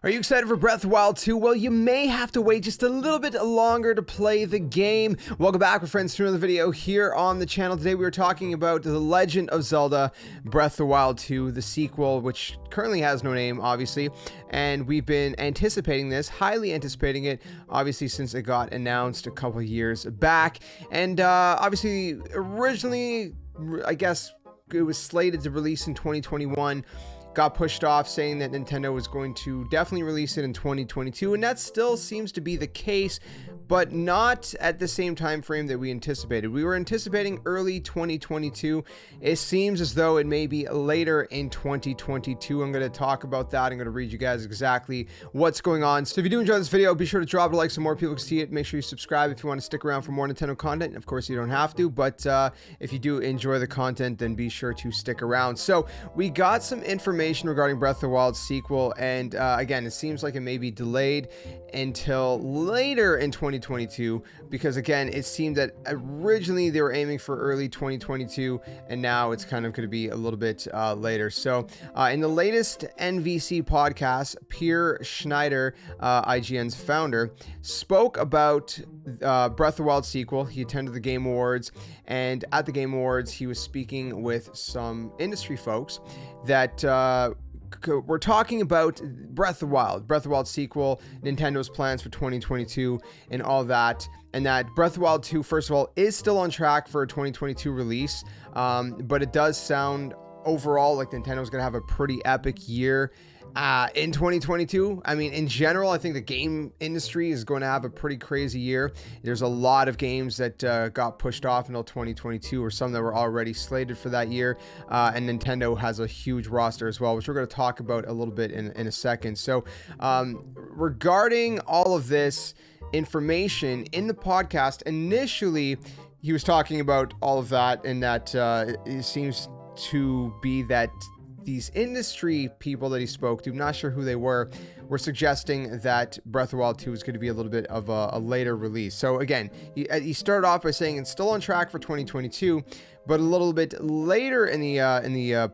Are you excited for Breath of the Wild 2? Well, you may have to wait just a little bit longer to play the game. Welcome back, my friends, to another video here on the channel. Today we are talking about The Legend of Zelda Breath of the Wild 2, the sequel, which currently has no name, obviously. And we've been anticipating this, highly anticipating it, obviously, since it got announced a couple years back. And obviously, originally, I guess it was slated to release in 2021. Got pushed off, saying that Nintendo was going to definitely release it in 2022, and that still seems to be the case, but not at the same time frame that we anticipated. We were anticipating early 2022. It seems as though it may be later in 2022. I'm going to talk about that. I'm going to read you guys exactly what's going on. So if you do enjoy this video, be sure to drop a like so more people can see it. Make sure you subscribe if you want to stick around for more Nintendo content. Of course, you don't have to, but if you do enjoy the content, then be sure to stick around. So we got some information regarding Breath of the Wild sequel, and again, it seems like it may be delayed until later in 2022, because again, it seemed that originally they were aiming for early 2022, and now it's kind of going to be a little bit later. So in the latest NVC podcast, Pierre Schneider, IGN's founder, spoke about Breath of the Wild sequel. He attended the Game Awards, and at the Game Awards, he was speaking with some industry folks that we're talking about Breath of the Wild sequel, Nintendo's plans for 2022 and all that, and that Breath of the Wild 2, first of all, is still on track for a 2022 release, but it does sound overall like Nintendo's going to have a pretty epic year in 2022. I mean, in general, I think the game industry is going to have a pretty crazy year. There's a lot of games that got pushed off until 2022, or some that were already slated for that year. And Nintendo has a huge roster as well, which we're going to talk about a little bit in a second. So regarding all of this information in the podcast, initially he was talking about all of that, and that it seems to be that these industry people that he spoke to, I'm not sure who they were suggesting that Breath of the Wild 2 is going to be a little bit of a later release. So again, he started off by saying it's still on track for 2022, but a little bit later in the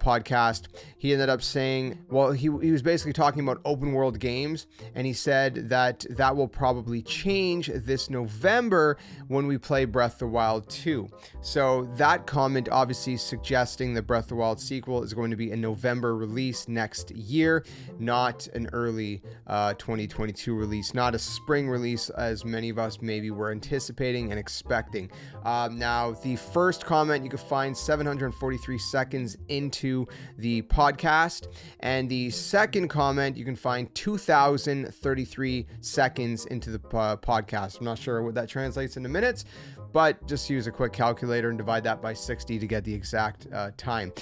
podcast, he ended up saying, well, he was basically talking about open world games, and he said that will probably change this November when we play Breath of the Wild 2. So that comment obviously suggesting that Breath of the Wild sequel is going to be a November release next year, not an early 2022 release, not a spring release as many of us maybe were anticipating and expecting. Now, the first comment you can find 743 seconds into the podcast, and the second comment you can find 2033 seconds into the podcast. I'm not sure what that translates into minutes, but just use a quick calculator and divide that by 60 to get the exact time.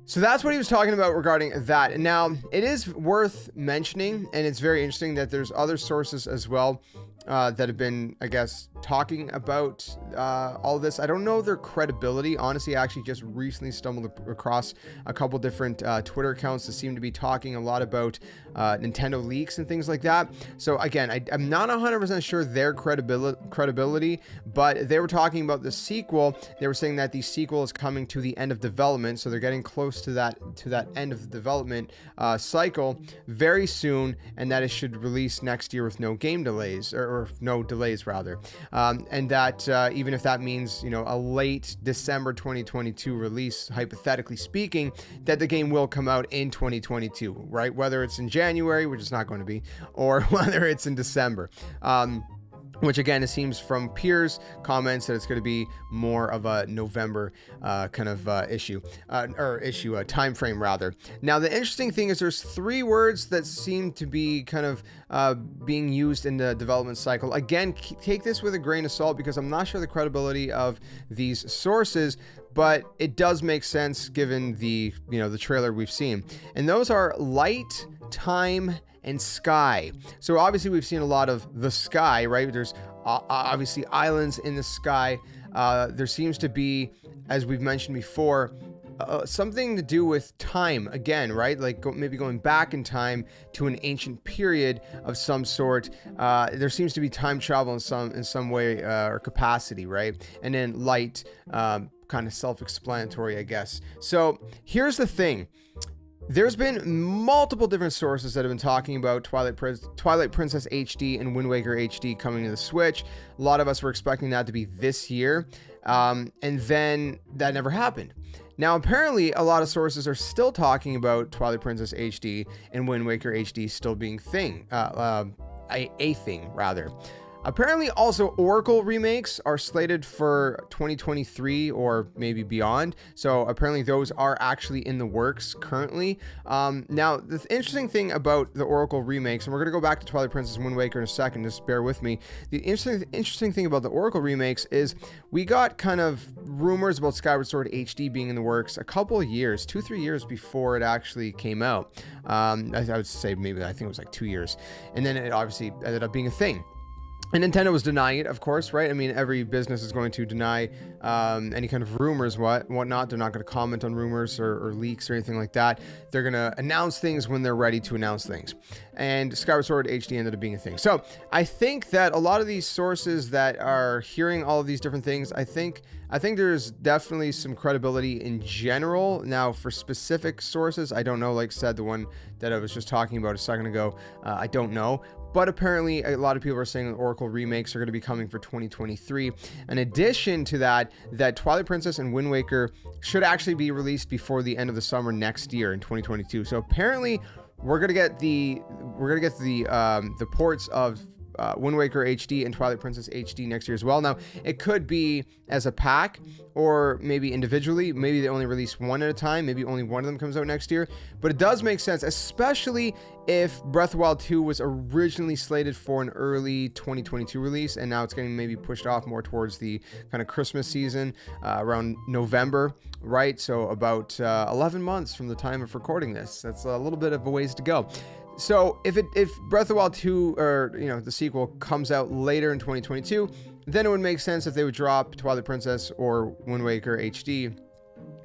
So that's what he was talking about regarding that. And now it is worth mentioning, and it's very interesting that there's other sources as well that have been, I guess, talking about all of this. I don't know their credibility. Honestly, I actually just recently stumbled across a couple different Twitter accounts that seem to be talking a lot about Nintendo leaks and things like that. So again, I'm not 100% sure their credibility, but they were talking about the sequel. They were saying that the sequel is coming to the end of development, so they're getting close to that end of the development cycle very soon, and that it should release next year with no game delays, or no delays rather. And that even if that means, you know, a late December 2022 release, hypothetically speaking, that the game will come out in 2022, right? Whether it's in January, which is not going to be, or whether it's in December. Which again, it seems from Pierre's comments that it's going to be more of a November kind of time frame rather. Now, the interesting thing is there's three words that seem to be kind of being used in the development cycle. Again, take this with a grain of salt because I'm not sure the credibility of these sources, but it does make sense given the trailer we've seen. And those are light, time, and sky. So obviously we've seen a lot of the sky, right? There's obviously islands in the sky. There seems to be, as we've mentioned before, something to do with time again, right? Like maybe going back in time to an ancient period of some sort. There seems to be time travel in some way or capacity, right? And then light, kind of self-explanatory, I guess. So here's the thing. There's been multiple different sources that have been talking about Twilight Princess HD and Wind Waker HD coming to the Switch. A lot of us were expecting that to be this year, and then that never happened. Now, apparently, a lot of sources are still talking about Twilight Princess HD and Wind Waker HD still being a thing, rather. Apparently, also Oracle remakes are slated for 2023 or maybe beyond. So apparently those are actually in the works currently. Now, the interesting thing about the Oracle remakes, and we're going to go back to Twilight Princess and Wind Waker in a second, just bear with me. The interesting thing about the Oracle remakes is we got kind of rumors about Skyward Sword HD being in the works a couple of years, 2-3 years before it actually came out. I would say maybe, I think it was like 2 years. And then it obviously ended up being a thing. And Nintendo was denying it, of course, right? I mean, every business is going to deny any kind of rumors, whatnot. They're not going to comment on rumors or leaks or anything like that. They're going to announce things when they're ready to announce things. And Skyward Sword HD ended up being a thing. So I think that a lot of these sources that are hearing all of these different things, I think there's definitely some credibility in general. Now, for specific sources, I don't know. Like I said, the one that I was just talking about a second ago, I don't know. But apparently, a lot of people are saying that Oracle remakes are going to be coming for 2023. In addition to that, Twilight Princess and Wind Waker should actually be released before the end of the summer next year in 2022. So apparently, we're gonna get the ports of Wind Waker HD and Twilight Princess HD next year as well. Now, it could be as a pack or maybe individually. Maybe they only release one at a time. Maybe only one of them comes out next year. But it does make sense, especially if Breath of the Wild 2 was originally slated for an early 2022 release, and now it's getting maybe pushed off more towards the kind of Christmas season, around November, right? So about 11 months from the time of recording this. That's a little bit of a ways to go. So if Breath of the Wild 2, or the sequel, comes out later in 2022, then it would make sense if they would drop Twilight Princess or Wind Waker HD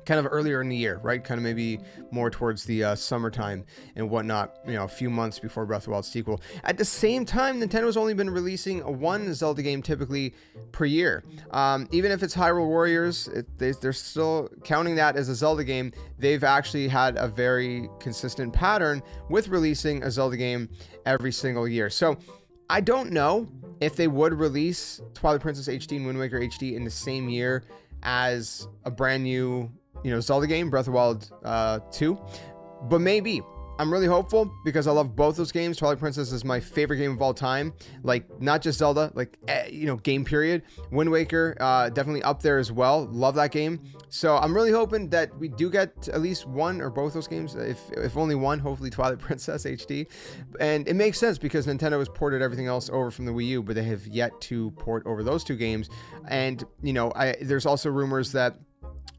kind of earlier in the year, right? Kind of maybe more towards the summertime and whatnot, a few months before Breath of the Wild sequel. At the same time, Nintendo's only been releasing one Zelda game typically per year. Even if it's Hyrule Warriors, they're still counting that as a Zelda game. They've actually had a very consistent pattern with releasing a Zelda game every single year. So I don't know if they would release Twilight Princess HD and Wind Waker HD in the same year as a brand new Zelda game, Breath of the Wild 2, but maybe. I'm really hopeful because I love both those games. Twilight Princess is my favorite game of all time. Like, not just Zelda, like, game period. Wind Waker, definitely up there as well. Love that game. So I'm really hoping that we do get at least one or both those games. If only one, hopefully Twilight Princess HD. And it makes sense because Nintendo has ported everything else over from the Wii U, but they have yet to port over those two games. And, there's also rumors that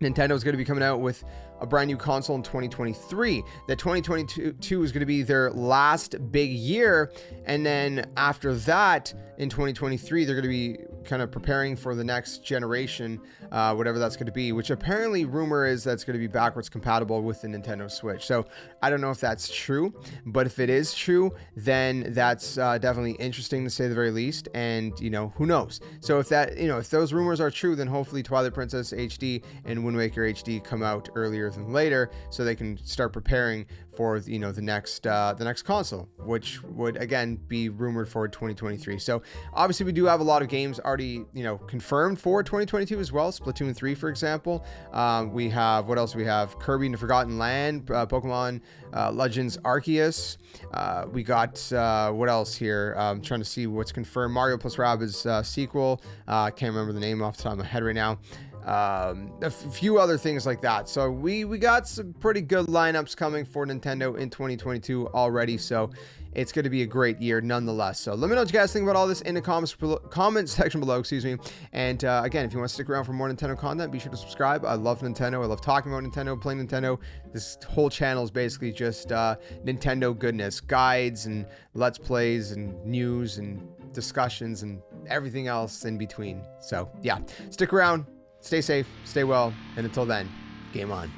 Nintendo is going to be coming out with a brand new console in 2023. That 2022 is going to be their last big year, and then after that, in 2023, they're going to be kind of preparing for the next generation, whatever that's going to be, which apparently rumor is that's going to be backwards compatible with the Nintendo Switch. So I don't know if that's true, but if it is true, then that's definitely interesting to say the very least. And who knows? So if that, if those rumors are true, then hopefully Twilight Princess HD and Wind Waker HD come out earlier than later, so they can start preparing for the next console, which would again be rumored for 2023. So obviously we do have a lot of games already confirmed for 2022 as well. Splatoon 3, for example. We have, what else we have? Kirby and the Forgotten Land, Pokemon Legends Arceus. We got what else here? I'm trying to see what's confirmed. Mario plus Rabbids sequel. Can't remember the name off the top of my head right now. A few other things like that. So we got some pretty good lineups coming for Nintendo in 2022 already. So it's going to be a great year nonetheless. So let me know what you guys think about all this in the comment section below, excuse me. And again, if you want to stick around for more Nintendo content, be sure to subscribe. I love Nintendo. I love talking about Nintendo, playing Nintendo. This whole channel is basically just Nintendo goodness, guides and Let's Plays and news and discussions and everything else in between. So yeah, stick around. Stay safe, stay well, and until then, game on.